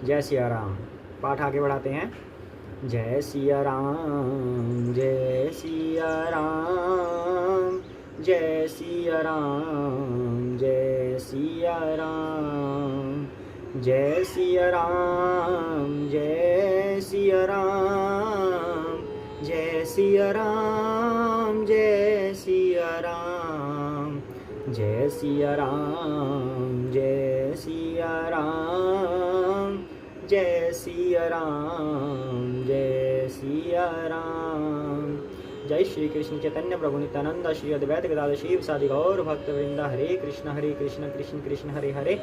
जय सिया राम। पाठ आगे बढ़ाते हैं। जय सिया राम, जय सिया राम, जय सिया राम, जय सिया राम, जय सिया राम, जय सिया राम, जय सिया राम, जय सिया राम, जय सिया राम, जय सिया राम, जय सिया राम, जय सिया राम। जय श्री कृष्ण चैतन्य प्रभु नित्यानंद श्री अद्वैत गदाधर शिव सादि गौर भक्त वृंद। हरे कृष्ण कृष्ण कृष्ण हरे हरे,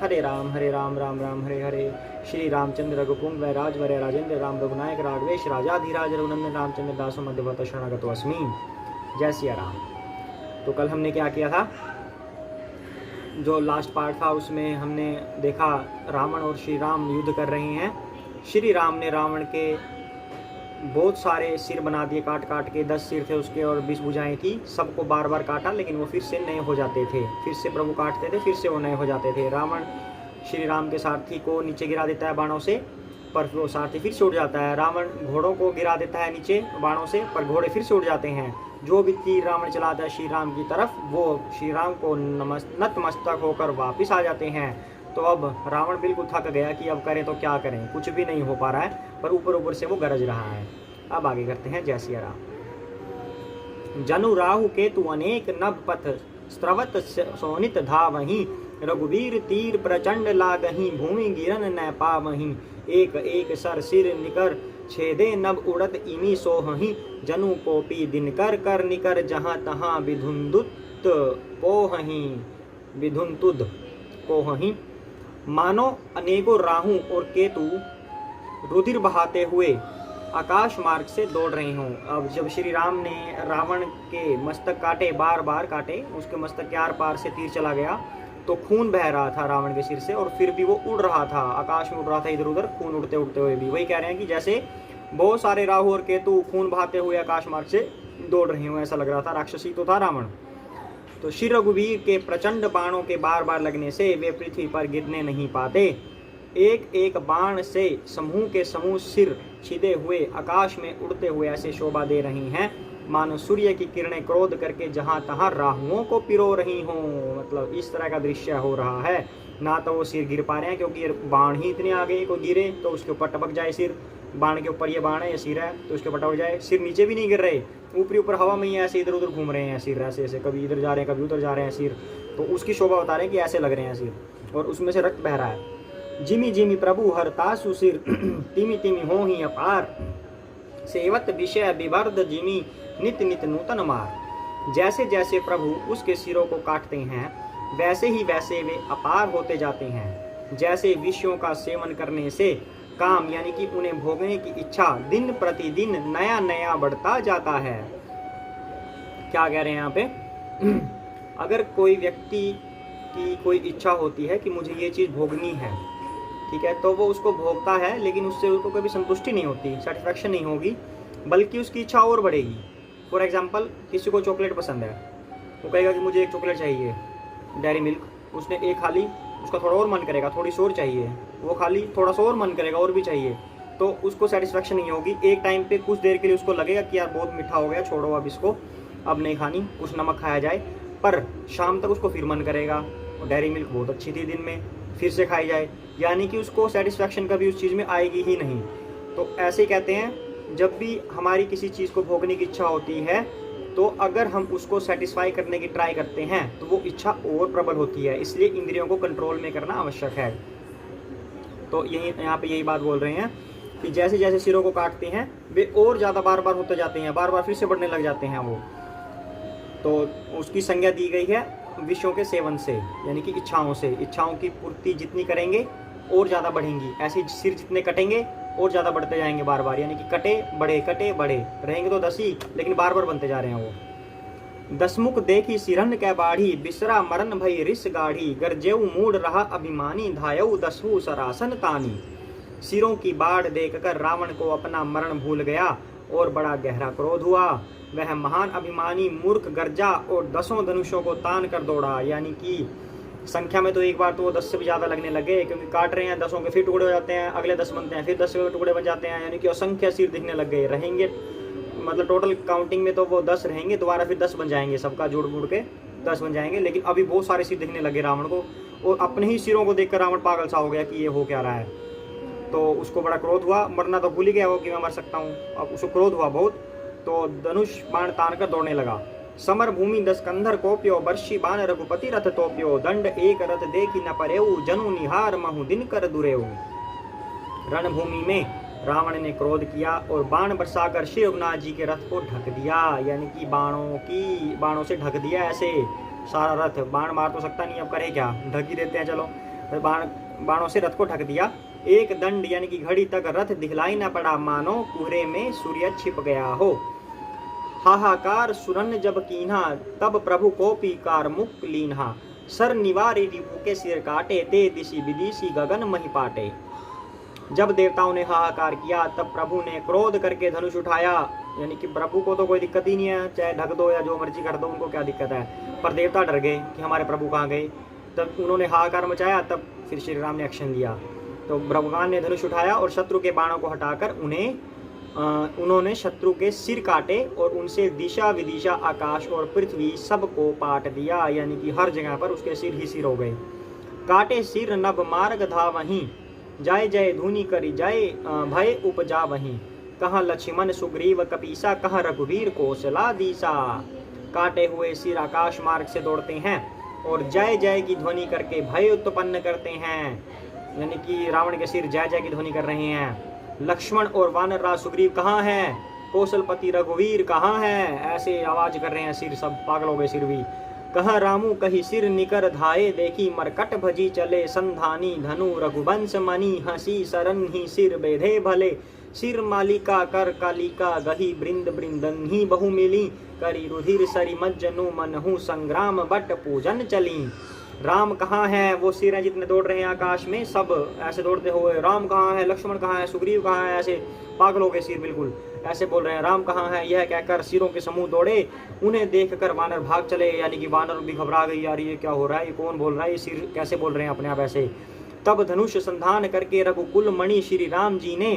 हरे राम राम राम हरे हरे। श्री रामचंद्र रघुपुंग वै राजवर्य राजेंद्र राम रघुनायक राघवेश राजाधिराज रघुनंदन रामचंद्र दासो मध्यवत शरणागतो अस्मि। जय सिया राम। तो कल हमने क्या किया था, जो लास्ट पार्ट था उसमें हमने देखा रावण और श्री राम युद्ध कर रहे हैं। श्री राम ने रावण के बहुत सारे सिर बना दिए, काट काट के 10 सिर थे उसके और 20 भुजाएं थी। सबको बार बार काटा लेकिन वो फिर से नए हो जाते थे, फिर से प्रभु काटते थे, फिर से वो नए हो जाते थे। रावण श्री राम के सारथी को नीचे गिरा देता है बाणों से, पर वो सारथी फिर से उड़ जाता है। रावण घोड़ों को गिरा देता है नीचे बाणों से, पर घोड़े फिर से उड़ जाते हैं। जो भी तीर रावण चलाता है श्री राम की तरफ, वो श्री राम को नतमस्तक होकर वापिस आ जाते हैं। तो अब रावण बिल्कुल थक गया कि अब करें तो क्या करें, कुछ भी नहीं हो पा रहा है, पर ऊपर ऊपर से वो गरज रहा है। अब आगे करते हैं। जय सिया राम। जनु राहु केतु अनेक नभ पथ स्त्रवत सोनित धावहीं, रघुवीर तीर प्रचंड लागहीं, भूमि गिरन न पावहीं, एक एक सर सिर निकर छेदे नभ उड़त इमी सोहहीं, जनु कोपी दिनकर कर निकर जहाँ तहाँ विधुंदुत पोहहीं, विधुंतुद पोहहीं। मानो अनेकों राहु और केतु रुधिर बहाते हुए आकाश मार्ग से दौड़ रहे हों। अब जब श्री राम ने रावण के मस्तक काटे, बार बार काटे, उसके मस्तक के आर पार से तीर चला गया तो खून बह रहा था रावण के सिर से, और फिर भी वो उड़ रहा था, आकाश में उड़ रहा था इधर उधर, खून उड़ते उड़ते हुए भी। वही कह रहे हैं कि जैसे बहुत सारे राहु और केतु खून बहाते हुए आकाश मार्ग से दौड़ रहे हों, ऐसा लग रहा था। राक्षसी तो था रावण। तो श्री रघुवीर के प्रचंड बाणों के बार बार लगने से वे पृथ्वी पर गिरने नहीं पाते। एक एक बाण से समूह के समूह सिर छिदे हुए आकाश में उड़ते हुए ऐसे शोभा दे रही हैं मानो सूर्य की किरणें क्रोध करके जहां तहां राहुओं को पिरो रही हों। मतलब इस तरह का दृश्य हो रहा है। ना तो वो सिर गिर पा रहे हैं क्योंकि बाण ही इतने आ गए, कोई गिरे तो उसके ऊपर टपक जाए सिर, बाण के ऊपर ये बाण है, ये सिर है तो उसके ऊपर टपक जाए। सिर नीचे भी नहीं गिर रहे, ऊपरी ऊपर हवा में ही ऐसे इधर उधर घूम रहे हैं सिर, ऐसे ऐसे कभी इधर जा रहे हैं कभी उधर जा रहे हैं सिर। तो उसकी शोभा बता रहे हैं कि ऐसे लग रहे हैं सिर, और उसमें से रक्त बह रहा है। जिमी जिमी प्रभु हर तासु सिर, तिमी तिमी हो ही अपार, सेवत विषय विवर्ध जिमी नित नित नूतन मार। जैसे जैसे प्रभु उसके सिरों को काटते हैं वैसे ही वैसे वे अपार होते जाते हैं। जैसे विषयों का सेवन करने से काम यानी कि उन्हें भोगने की इच्छा दिन प्रतिदिन नया नया बढ़ता जाता है। क्या कह रहे हैं यहाँ पे? अगर कोई व्यक्ति की कोई इच्छा होती है कि मुझे ये चीज़ भोगनी है, ठीक है, तो वो उसको भोगता है, लेकिन उससे उसको कभी संतुष्टि नहीं होती, सेटिस्फैक्शन नहीं होगी, बल्कि उसकी इच्छा और बढ़ेगी। फॉर एग्जांपल, किसी को चॉकलेट पसंद है, वो कहेगा कि मुझे एक चॉकलेट चाहिए डेयरी मिल्क, उसने एक खा ली, उसका थोड़ा और मन करेगा, थोड़ी सी और चाहिए, वो खा ली, थोड़ा सा और मन करेगा, और भी चाहिए, तो उसको सेटिस्फैक्शन नहीं होगी। एक टाइम पे कुछ देर के लिए उसको लगेगा कि यार बहुत मीठा हो गया, छोड़ो अब इसको, अब नहीं खानी, कुछ नमक खाया जाए, पर शाम तक उसको फिर मन करेगा, डेयरी मिल्क बहुत अच्छी थी दिन में, फिर से खाई जाए, यानी कि उसको सेटिस्फैक्शन कभी उस चीज़ में आएगी ही नहीं। तो ऐसे कहते हैं, जब भी हमारी किसी चीज़ को भोगने की इच्छा होती है तो अगर हम उसको सेटिस्फाई करने की ट्राई करते हैं तो वो इच्छा और प्रबल होती है, इसलिए इंद्रियों को कंट्रोल में करना आवश्यक है। तो यही यहाँ पे यही बात बोल रहे हैं कि जैसे जैसे सिरों को काटते हैं वे और ज़्यादा बार बार होते जाते हैं, बार बार फिर से बढ़ने लग जाते हैं वो। तो उसकी संज्ञा दी गई है विषयों के सेवन से, यानी कि इच्छाओं से। इच्छाओं की पूर्ति जितनी करेंगे और ज़्यादा बढ़ेंगी, ऐसे सिर जितने कटेंगे और ज़्यादा बढ़ते जाएंगे बार बार, यानी कि कटे बड़े रहेंगे तो 10 ही, लेकिन बार बार बनते जा रहे हैं वो। दसमुख देखी सिरन कै बाढ़ी, बिसरा मरन भई रिस गाढ़ी, गरजेऊ मूड रहा अभिमानी, धायऊ दसहु सरासन तानी। सिरों की बाढ़ देखकर रावण को अपना मरण भूल गया और बड़ा गहरा क्रोध हुआ। वह महान अभिमानी मूर्ख गर्जा और 10 धनुषों को तान कर दौड़ा, यानी कि संख्या में तो एक बार तो वो 10 से भी ज़्यादा लगने लगे, क्योंकि काट रहे हैं, 10 के फिर टुकड़े हो जाते हैं, अगले 10 बनते हैं, फिर 10 के टुकड़े बन जाते हैं, यानी कि असंख्य सिर दिखने लग गए रहेंगे। मतलब टोटल काउंटिंग में तो वो 10 रहेंगे, दोबारा फिर 10 बन जाएंगे, सबका जोड़ बूड़ के 10 बन जाएंगे। लेकिन अभी बहुत सारे सिर दिखने लगे रावण को, और अपने ही सिरों को देखकर रावण पागल सा हो गया कि ये हो क्या रहा है। तो उसको बड़ा क्रोध हुआ, मरना तो भूल ही गया वो कि मैं मर सकता हूँ। अब उसको क्रोध हुआ बहुत, तो धनुष बाण तान कर दौड़ने लगा। समर भूमि 10 कंधर कोप्यो, बर्षी बाण रघुपति रथ तोप्यो, दंड एक रथ देखी न परेऊ, जनु निहार महु दिन कर दुरेऊ। रणभूमि में रावण ने क्रोध किया और बाण बरसाकर श्री रघुनाथ जी के रथ को ढक दिया, यानी कि बाणों से ढक दिया। ऐसे सारा रथ, बाण मार तो सकता नहीं, अब करे क्या, ढक ही देते हैं चलो। बाणों से रथ को ढक दिया। एक दंड यानी कि घड़ी तक रथ दिखलाई न पड़ा, मानो कुहरे में सूर्य छिप गया हो। हाहाकार सुरन जब कीन्हा, तब प्रभु को पीकार मुख लीन्हा, सर निवारी रिपु के सिर काटे, ते दिशि विदिशि गगन मही पाटे। जब देवताओं ने हाहाकार किया, तब प्रभु ने क्रोध करके धनुष उठाया, यानी कि प्रभु को तो कोई दिक्कत ही नहीं है, चाहे ढक दो या जो मर्जी कर दो, उनको क्या दिक्कत है। पर देवता डर गए कि हमारे प्रभु कहाँ गए। तब उन्होंने हाहाकार मचाया, तब फिर श्री राम ने एक्शन लिया। तो भगवान ने धनुष उठाया और शत्रु के बाणों को हटाकर उन्होंने शत्रु के सिर काटे और उनसे दिशा विदिशा आकाश और पृथ्वी सबको पाट दिया, यानी कि हर जगह पर उसके सिर ही सिर हो गए। काटे सिर नभ मार्ग धा वहीं, जय जय धुनि करी जय भय उपजा वहीं, कहाँ लक्ष्मण सुग्रीव कपीसा, कहाँ रघुवीर कौशला दीसा। काटे हुए सिर आकाश मार्ग से दौड़ते हैं और जय जय की ध्वनि करके भय उत्पन्न करते हैं, यानी कि रावण के सिर जय जय की ध्वनि कर रहे हैं। लक्ष्मण और वानर राज सुग्रीव कहाँ है, कौशलपति रघुवीर कहाँ है, ऐसे आवाज कर रहे हैं सिर, सब पागल हो गए सिर भी। कहाँ रामू कही सिर निकर धाये, देखी मरकट भजी चले, संधानी धनु रघुवंश मणि, हंसी सरन ही सिर बेधे भले, सिर मालिका कर कालिका, गही बृंद बृंदन ही बहु मिली, करी रुधिर सरी मज्जनु मनहु, संग्राम बट पूजन चली। राम कहाँ है, वो सिर हैं जितने दौड़ रहे हैं आकाश में, सब ऐसे दौड़ते हुए, राम कहाँ है, लक्ष्मण कहाँ है, सुग्रीव कहाँ है, ऐसे पागल हो गए सिर, बिल्कुल ऐसे बोल रहे हैं, राम कहाँ है, यह कहकर सिरों के समूह दौड़े। उन्हें देखकर वानर भाग चले, यानी कि वानर भी घबरा गई, यार ये क्या हो रहा है, ये कौन बोल रहा है, ये सिर कैसे बोल रहे हैं अपने आप ऐसे। तब धनुष संधान करके रघुकुल मणि श्री राम जी ने,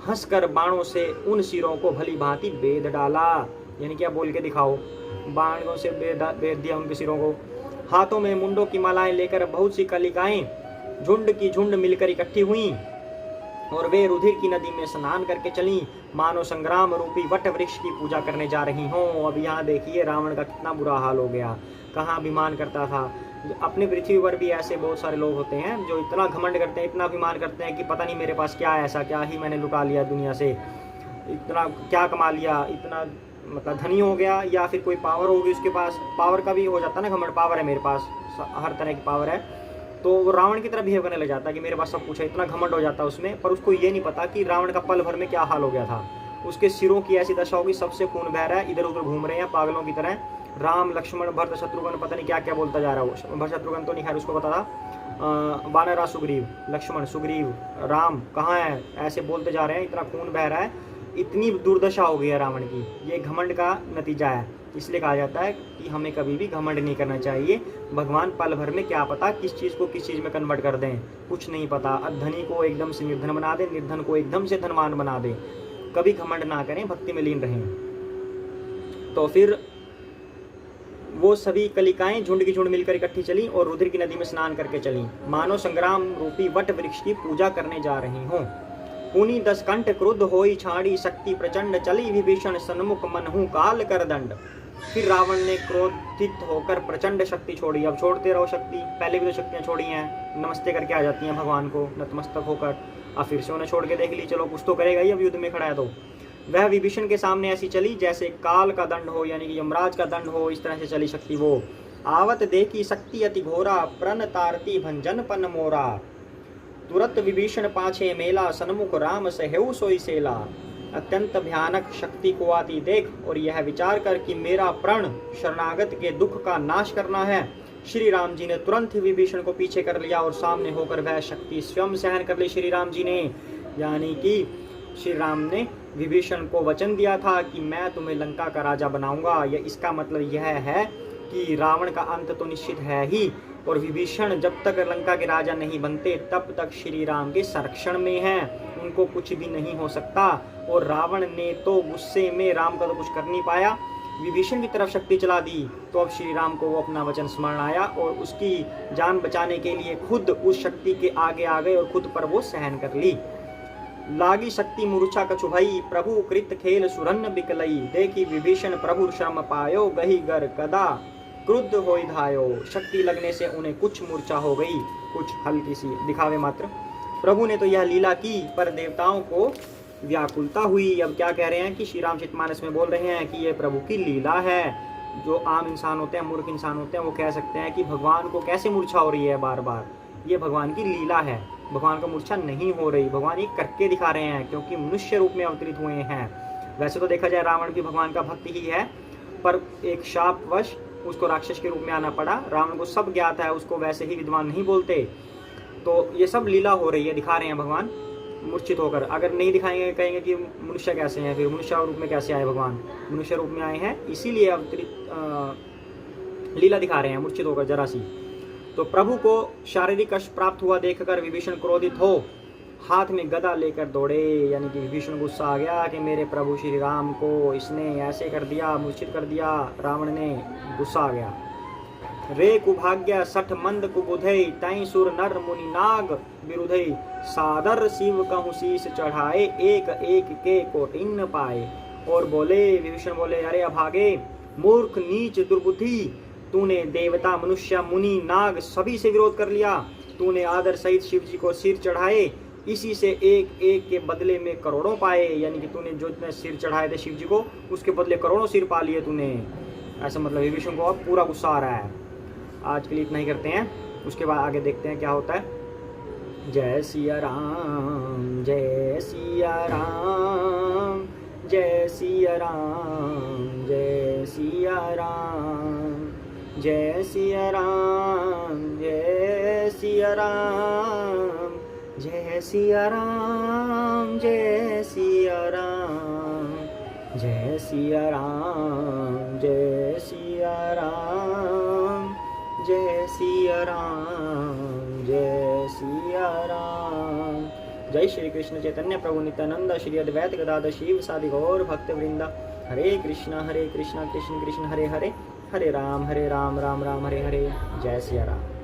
हंसकर बाणों से उन सिरों को भली भांति बेद डाला, यानी कि आप बोल के दिखाओ, बाणों से बेद दिया उनके सिरों को। हाथों में मुंडों की मालाएं लेकर बहुत सी कलिकाएं झुंड की झुंड मिलकर इकट्ठी हुई और वे रुधिर की नदी में स्नान करके चली, मानो संग्राम रूपी वट वृक्ष की पूजा करने जा रही हों। अब यहाँ देखिए रावण का कितना बुरा हाल हो गया, कहाँ अभिमान करता था। अपने पृथ्वी पर भी ऐसे बहुत सारे लोग होते हैं जो इतना घमंड करते हैं, इतना अभिमान करते हैं कि पता नहीं मेरे पास क्या है ऐसा, क्या ही मैंने लुटा लिया दुनिया से, इतना क्या कमा लिया, इतना मतलब धनी हो गया, या फिर कोई पावर होगी उसके पास। पावर का भी हो जाता है ना घमंड, पावर है मेरे पास, हर तरह की पावर है, तो वो रावण की तरह बिहेव करने लग जाता है कि मेरे पास सब कुछ है, इतना घमंड हो जाता है उसमें। पर उसको ये नहीं पता कि रावण का पल भर में क्या हाल हो गया था। उसके सिरों की ऐसी दशा होगी, सबसे खून बह रहा है, इधर उधर घूम रहे हैं पागलों की तरह। राम लक्ष्मण भरत शत्रुघ्न पता नहीं क्या क्या बोलता जा रहा है वो, भरत शत्रुघ्न तो नहीं, खैर उसको पता था। वानर सुग्रीव, लक्ष्मण सुग्रीव, राम कहाँ है, ऐसे बोलते जा रहे हैं, इतना खून बह रहा है, इतनी दुर्दशा हो गई है रावण की। ये घमंड का नतीजा है, इसलिए कहा जाता है कि हमें कभी भी घमंड नहीं करना चाहिए। भगवान पल भर में क्या पता किस चीज़ को किस चीज़ में कन्वर्ट कर दें, कुछ नहीं पता। धनी को एकदम से निर्धन बना दे, निर्धन को एकदम से धनवान बना दे। कभी घमंड ना करें, भक्ति में लीन रहें। तो फिर वो सभी कलिकाएं झुंड की झुंड मिलकर इकट्ठी चली और रुधिर की नदी में स्नान करके चली, मानो संग्राम रूपी वट वृक्ष की पूजा करने जा रही हों। पुनि 10 कंठ क्रुद्ध होई छाड़ी, शक्ति प्रचंड चली विभीषण सन्मुख, मनहु काल कर दंड। फिर रावण ने क्रोधित होकर प्रचंड शक्ति छोड़ी। अब छोड़ते रहो शक्ति, पहले भी तो शक्तियां छोड़ी हैं, नमस्ते करके आ जाती हैं भगवान को नतमस्तक होकर। अब फिर से उन्हें छोड़ के देख ली, चलो कुछ तो करेगा ही, अब युद्ध में खड़ा है। तो वह विभीषण के सामने ऐसी चली जैसे काल का दंड हो, यानी कि यमराज का दंड हो, इस तरह से चली शक्ति वो। आवत देखी शक्ति अति घोरा, प्रण तारती भंजन पन मोरा। तुरंत विभीषण पाछे मेला, सन्मुख राम सहेउ सोई सेला। अत्यंत भयानक शक्ति को आती देख और यह विचार कर कि मेरा प्रण शरणागत के दुख का नाश करना है, श्री राम जी ने तुरंत ही विभीषण को पीछे कर लिया और सामने होकर वह शक्ति स्वयं सहन कर ली श्री राम जी ने। यानी कि श्री राम ने विभीषण को वचन दिया था कि मैं तुम्हें लंका का राजा बनाऊंगा। यह इसका मतलब यह है कि रावण का अंत तो निश्चित है ही, और विभीषण जब तक लंका के राजा नहीं बनते तब तक श्री राम के संरक्षण में हैं, उनको कुछ भी नहीं हो सकता। और रावण ने तो गुस्से में राम का तो कुछ कर नहीं पाया, विभीषण की तरफ शक्ति चला दी। तो अब श्री राम को वो अपना वचन स्मरण आया और उसकी जान बचाने के लिए खुद उस शक्ति के आगे आ गए और खुद पर वो सहन कर ली। लागी शक्ति मूर्छा कछु भई, प्रभु कृत खेल सुरन्न बिकलई। देखी विभीषण प्रभु श्रम पायो, गही गर कदा क्रुद्ध होई धायो। शक्ति लगने से उन्हें कुछ मूर्छा हो गई, कुछ हल्की सी दिखावे मात्र। प्रभु ने तो यह लीला की पर देवताओं को व्याकुलता हुई। अब क्या कह रहे हैं कि श्री रामचरितमानस में बोल रहे हैं कि ये प्रभु की लीला है। जो आम इंसान होते हैं, मूर्ख इंसान होते हैं, वो कह सकते हैं कि भगवान को कैसे मूर्छा हो रही है बार बार, ये भगवान की लीला है, भगवान को मूर्छा नहीं हो रही, भगवान ये करके दिखा रहे हैं क्योंकि मनुष्य रूप में अवतरित हुए हैं। वैसे तो देखा जाए रावण भी भगवान का भक्त ही है, पर एक शापवश उसको राक्षस के रूप में आना पड़ा। रावण को सब ज्ञात है, उसको वैसे ही विद्वान नहीं बोलते। तो ये सब लीला हो रही है, दिखा रहे हैं भगवान मूर्छित होकर। अगर नहीं दिखाएंगे, कहेंगे कि मनुष्य कैसे हैं, फिर मनुष्य रूप में कैसे आए भगवान, मनुष्य रूप में आए हैं इसीलिए अवतरित लीला दिखा रहे हैं मूर्छित होकर जरा सी। तो प्रभु को शारीरिक कष्ट प्राप्त हुआ देखकर विभीषण क्रोधित हो हाथ में गदा लेकर दौड़े। यानी कि विभीषण गुस्सा आ गया कि मेरे प्रभु श्री राम को इसने ऐसे कर दिया, मूर्छित कर दिया, रावण ने, गुस्सा आ गया। रे कुभाग्य सठ मंद कुबुधई, तई सुर नर मुनि नाग विरुधई। सादर शिव कहूँ शीस चढ़ाए, एक एक के कोटिन पाए। और बोले, विभीषण बोले, अरे अभागे, मूर्ख नीच दुर्बुद्धि, तूने देवता मनुष्य मुनि नाग सभी से विरोध कर लिया। तूने आदर सहित शिव जी को सिर चढ़ाए, इसी से एक एक के बदले में करोड़ों पाए। यानी कि तूने जो इतने सिर चढ़ाए थे शिव जी को, उसके बदले करोड़ों सिर पा लिए तूने। ऐसा मतलब विभीषण को अब पूरा गुस्सा आ रहा है। आज के लिए इतना ही करते हैं, उसके बाद आगे देखते हैं क्या होता है। जय सिया राम, जय सिया राम, जय सिया राम, जय सिया राम, जय सिया राम, जय सिया राम, जय सिया राम, जय सिया राम, जय सिया राम, जय सिया राम, जय सिया राम, जय सिया राम। जय श्री कृष्ण चैतन्य प्रभु नित्यानंद, श्री अद्वैत गदाधर शिव सादि गौर भक्त वृंदा। हरे कृष्ण कृष्ण कृष्ण हरे हरे, हरे राम राम राम हरे हरे। जय सिया राम।